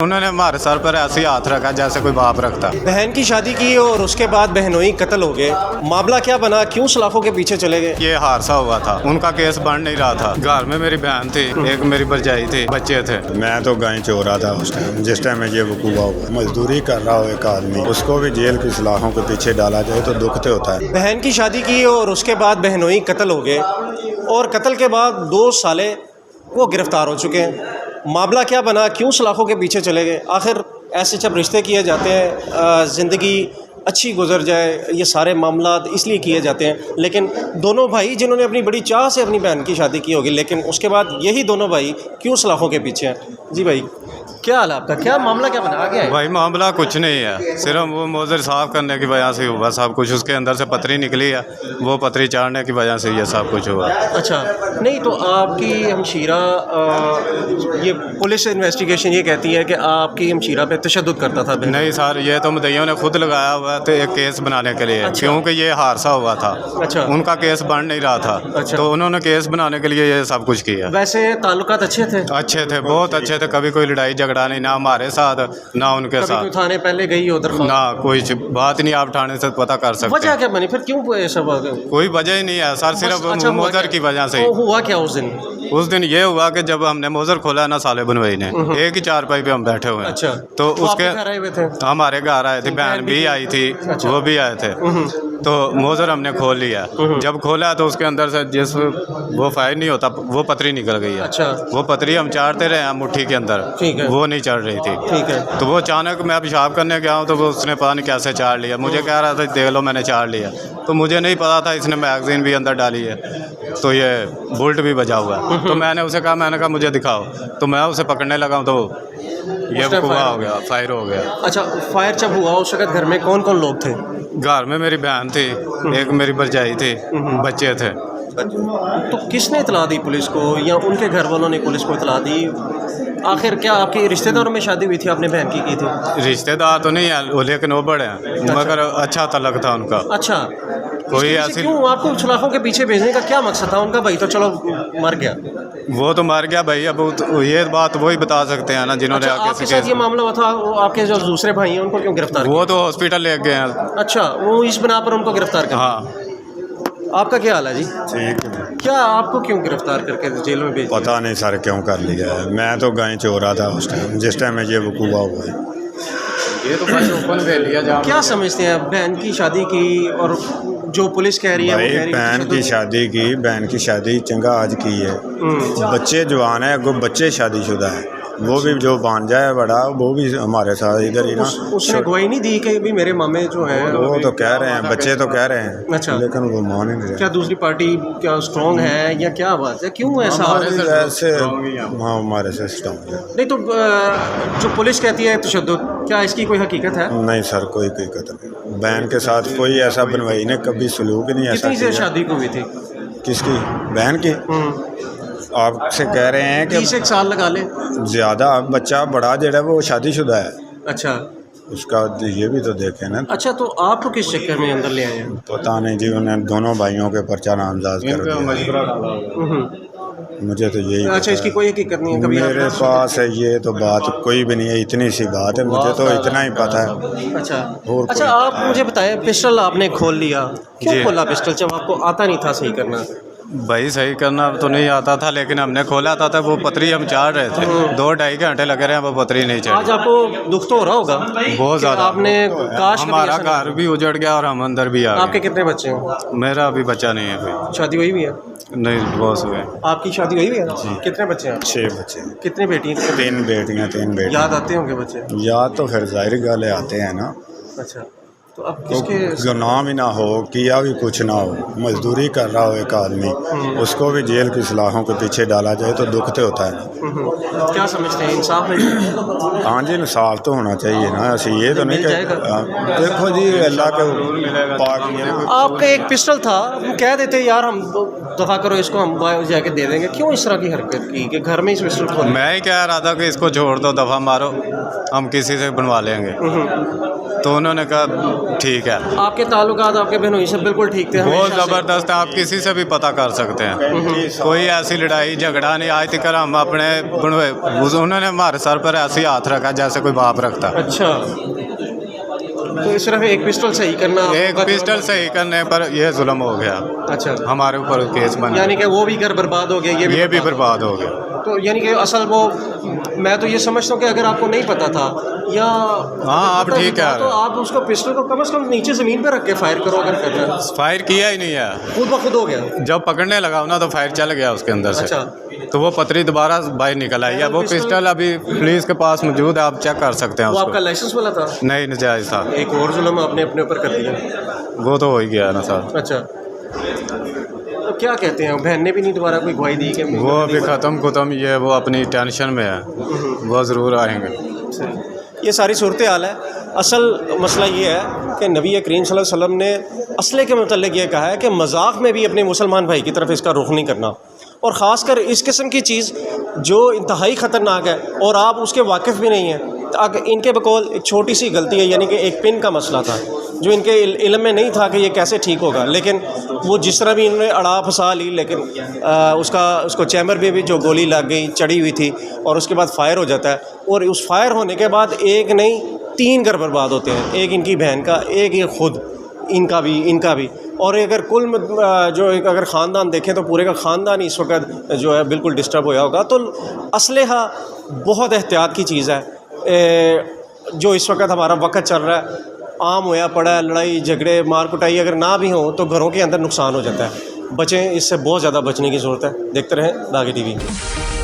उन्होंने हमारे सर पर ऐसे ही हाथ रखा जैसे कोई बाप रखता। बहन की शादी की और उसके बाद बहनोई कत्ल हो गए। मामला क्या बना, क्यों सलाखों के पीछे चले गए? ये हादसा हुआ था, उनका केस बन नहीं रहा था। घर में मेरी बहन थी, एक मेरी भरजाई थी, बच्चे थे। मैं तो गाय चो रहा था उस टाइम, जिस टाइम में ये वकूआ हुआ। मजदूरी कर रहा हो एक आदमी, उसको भी जेल की सलाखों के पीछे डाला जाए तो दुख तो होता है। बहन की शादी की और उसके बाद बहनोई कत्ल हो गए और कत्ल के बाद 2 साले वो गिरफ्तार हो चुके हैं। मामला क्या बना, क्यों सलाखों के पीछे चले गए? आखिर ऐसे जब रिश्ते किए जाते हैं, ज़िंदगी अच्छी गुजर जाए, ये सारे मामला इसलिए किए जाते हैं। लेकिन दोनों भाई जिन्होंने अपनी बड़ी चाह से अपनी बहन की शादी की होगी, लेकिन उसके बाद यही दोनों भाई क्यों सलाखों के पीछे हैं? जी भाई, क्या हाल है आपका? क्या मामला क्या बना? आ गया है? भाई मामला कुछ नहीं है, सिर्फ वो मोजर साफ करने की वजह से हुआ सब कुछ। उसके अंदर से पथरी निकली है, वो पथरी चाड़ने की वजह से ये सब कुछ हुआ। अच्छा, नहीं तो आपकी हमशीरा, ये पुलिस इन्वेस्टिगेशन ये कहती है कि आपकी हमशीरा पे तशद्दुद करता था। नहीं सर, ये तो मुद्दइयों ने खुद लगाया हुआ है तो एक केस बनाने के लिए। अच्छा। क्योंकि ये हादसा हुआ था। अच्छा। उनका केस बन नहीं रहा था। अच्छा। तो उन्होंने केस बनाने के लिए ये सब कुछ किया। वैसे ताल्लुकात अच्छे थे? अच्छे थे, बहुत अच्छे थे। कभी कोई लड़ाई झगड़ा नहीं, ना हमारे साथ ना उनके कभी कोई साथ। थाने पहले गई उधर? ना कोई बात नहीं, आप थाने से पता कर सकते वजह हैं। क्या बनी फिर, क्यों ये सब आ गया? कोई वजह ही नहीं है सर, सिर्फ अच्छा, हुआ मोजर क्या? की वजह से ही। तो हुआ क्या उस दिन? उस दिन ये हुआ कि जब हमने मोजर खोला ना साले बनवाई ने, एक ही चारपाई पे हम बैठे हुए हैं। अच्छा, तो आपके उसके घर आए हुए थे? हमारे घर आए थे, बहन भी आई थी, अच्छा। वो भी आए थे। तो मोजर हमने खोल लिया। जब खोला तो उसके अंदर से जिस वो फायर नहीं होता, वो पथरी निकल गई है। अच्छा। वो पथरी हम चाड़ते रहे हैं मुट्ठी के अंदर, ठीक है। वो नहीं चढ़ रही थी। ठीक है। तो वो अचानक मैं पेशाब करने गया हूँ तो वो उसने पता नहीं कैसे चाड़ लिया। मुझे कह रहा था देख लो मैंने चाड़ लिया, तो मुझे नहीं पता था इसने मैगजीन भी अंदर डाली है, तो ये बुलेट भी बजा हुआ है। तो मैंने उसे कहा, मैंने कहा मुझे दिखाओ, तो मैं उसे पकड़ने लगा हूँ तो ये उस टाइम हुआ फायर हो गया, फायर हो गया। अच्छा, फायर जब हुआ उस वक्त घर में कौन कौन लोग थे? घर में मेरी बहन थी, एक मेरी भरजाई थी, बच्चे थे। तो किसने इतला दी पुलिस को, या उनके घर वालों ने पुलिस को इतला दी? आखिर क्या आपके रिश्तेदारों में शादी हुई थी, आपने बहन की थी? रिश्तेदार तो नहीं है वो, लेकिन वो बड़े हैं, मगर अच्छा तलक था उनका। अच्छा, कोई इसके पीछे ऐसी क्यों आपको सलाखों के पीछे भेजने का क्या मकसद था उनका? भाई तो चलो मर गया। वो तो मर गया भाई, अब ये बात वही बता सकते हैं ना जिन्होंने अच्छा, आगे आपके से साथ ये मामला हुआ था, वो आपके जो दूसरे भाई हैं उनको क्यों गिरफ्तार वो तो हॉस्पिटल ले गए हैं। किया? अच्छा, वो इस बिना पर उनको गिरफ्तार कर? हाँ, आपका क्या हाल है जी? ठीक है। क्या आपको क्यों गिरफ्तार करके जेल में भेज दिया? पता नहीं सर क्यों कर लिया है। मैं तो गाय चो रहा था उस टाइम, जिस टाइम में ये वकूआ हुआ है। ये तो बस ओपन दे लिया जा। क्या समझते हैं बहन की शादी की, और जो पुलिस कह रही है वो भाई कह रही है बहन की शादी की, बहन की शादी चंगा आज की है। बच्चे जवान है, अगो बच्चे शादीशुदा है, वो भी जो भांजा है बड़ा, वो भी हमारे साथ इधर ही ना। उसने गवाही नहीं दी कि भी मेरे मामे जो हैं वो तो कह रहे हैं, बच्चे तो कह रहे हैं, अच्छा। लेकिन वो मान ही नहीं क्या रहे। दूसरी पार्टी क्या स्ट्रॉन्ग है या क्या बात है, क्यों ऐसा हो रहा है? ऐसे हाँ, हमारे सिस्टम है। नहीं तो जो पुलिस कहती है तशद्दुद, क्या इसकी कोई हकीकत है? नहीं सर, कोई दिक्कत नहीं। बहन के साथ कोई ऐसा बनवाई ने कभी सलूक नहीं ऐसा कितनी से किया। शादी को हुई थी? किसकी? बहन की? आपसे कह रहे हैं कि 30 साल लगा ले। ज़्यादा बच्चा बड़ा जड़ा वो शादीशुदा है, अच्छा। उसका ये भी तो देखे ना। अच्छा, तो आपको किस चक्कर में अंदर ले आए हैं? पता नहीं जी, उन्हें दोनों भाइयों के पर्चा नामजद कर दिया। मुझे तो यही अच्छा, इसकी कोई हकीकत नहीं है? कभी मेरे आपने पास है ये तो बात कोई भी नहीं है, इतनी सी बात है, मुझे तो इतना ही पता है। अच्छा। और अच्छा, आप मुझे बताएं, पिस्टल आपने खोल लिया, क्यों जी। खोला पिस्टल जब आपको आता नहीं था सही करना? भाई सही करना तो नहीं आता था, लेकिन हमने खोला था वो पथरी हम चाड़ रहे थे। 2-2.5 घंटे लगे रहे हैं, वो पथरी नहीं आज चढ़ी। आपको दुख तो हो रहा होगा बहुत कि ज़्यादा। आपने काश कभी हमारा ऐसा ना- घर भी उजड़ गया और हम अंदर भी आ आपके गए। कितने बच्चे हैं? मेरा अभी बच्चा नहीं है कोई। शादी हुई भी है? नहीं, डिवोर्स हुए। आपकी शादी हुई भी है? कितने बच्चे हैं? 6 बच्चे, कितने बेटी हैं? 3 बेटियां 3 बेटे। याद आते होंगे बच्चे? याद तो फिर जाहिर गाले आते हैं ना। अच्छा, तो अब तो किसके? गुनाह भी ना हो, किया भी कुछ ना हो, मजदूरी कर रहा हो एक आदमी, उसको भी जेल की सलाखों के पीछे डाला जाए तो दुख तो होता है। क्या समझते हैं, इंसाफ नहीं? हाँ जी, इंसाफ तो होना चाहिए ना। ऐसे ये तो नहीं मिल जाएगा? देखो जी, अल्लाह के पाक आपका एक पिस्टल था, वो कह देते यार हम दफ़ा करो इसको, हम बाहर जाके दे देंगे। क्यों इस तरह की हरकत की कि घर में इस पिस्टल खोल? मैं ही कह रहा था कि इसको छोड़ दो, दफ़ा मारो, हम किसी से बनवा लेंगे। तो उन्होंने कहा ठीक है, आपके ताल्लुकात आपके बहनोई से बिल्कुल ठीक थे बहुत हमेशा से? ज़बरदस्त है। आप किसी से भी पता कर सकते हैं, कोई ऐसी लड़ाई झगड़ा नहीं। आज तक हम अपने उन्होंने हमारे सर पर ऐसे ही हाथ रखा जैसे कोई बाप रखता। अच्छा, तो सिर्फ एक पिस्टल सही करना, एक पिस्टल सही करने पर यह जुल्म हो गया, अच्छा, हमारे ऊपर केस बना, यानी कि वो भी घर बर्बाद हो गया, ये भी बर्बाद हो गया। तो यानी कि असल वो, मैं तो ये समझता हूँ कि अगर आपको नहीं पता था या हाँ, आप पता ठीक था, है, तो आप उसको पिस्टल को कम से कम नीचे ज़मीन पर रख के फायर करो। अगर करना फायर किया ही नहीं है, खुद ब खुद हो गया। जब पकड़ने लगा ना तो फायर चल गया उसके अंदर से। अच्छा, तो वो पतरी दोबारा बाहर निकल आई है। वो पिस्टल अभी पुलिस के पास मौजूद है, आप चेक कर सकते हैं वो आपका उसको। लाइसेंस वाला था? नहीं, नजायज़ था। एक और जुल्म आपने अपने ऊपर कर दिया। वो तो हो ही गया ना सर। अच्छा, तो क्या कहते हैं, बहन ने भी नहीं दोबारा कोई गवाही दी कि वो अभी ख़त्म ये वो अपनी टेंशन में है, वो ज़रूर आएंगे। ये सारी सूरत हाल है। असल मसला ये है कि नबी करीम सल्लल्लाहु अलैहि वसल्लम ने असले के मतलब ये कहा है कि मजाक में भी अपने मुसलमान भाई की तरफ इसका रुख नहीं करना, और ख़ासकर इस किस्म की चीज़ जो इंतहाई ख़तरनाक है और आप उसके वाकिफ़ भी नहीं हैं। तो इनके बकौल एक छोटी सी गलती है, यानी कि एक पिन का मसला था जो इनके इल्म में नहीं था कि ये कैसे ठीक होगा, लेकिन वो जिस तरह भी इन्होंने अड़ा फंसा ली, लेकिन उसको चैम्बर में भी जो गोली लग गई, चढ़ी हुई थी, और उसके बाद फायर हो जाता है, और उस फायर होने के बाद एक नहीं 3 घर बर्बाद होते हैं। एक इनकी बहन का, एक ये खुद, इनका भी। और अगर कुल जो एक अगर ख़ानदान देखें तो पूरे का ख़ानदान इस वक्त जो है बिल्कुल डिस्टर्ब होया होगा। तो असलहा बहुत एहतियात की चीज़ है। जो इस वक्त हमारा वक्त चल रहा है, आम होया पड़ा है, लड़ाई झगड़े मार कुटाई अगर ना भी हो तो घरों के अंदर नुकसान हो जाता है। बचें, इससे बहुत ज़्यादा बचने की ज़रूरत है। देखते रहें दागे TV।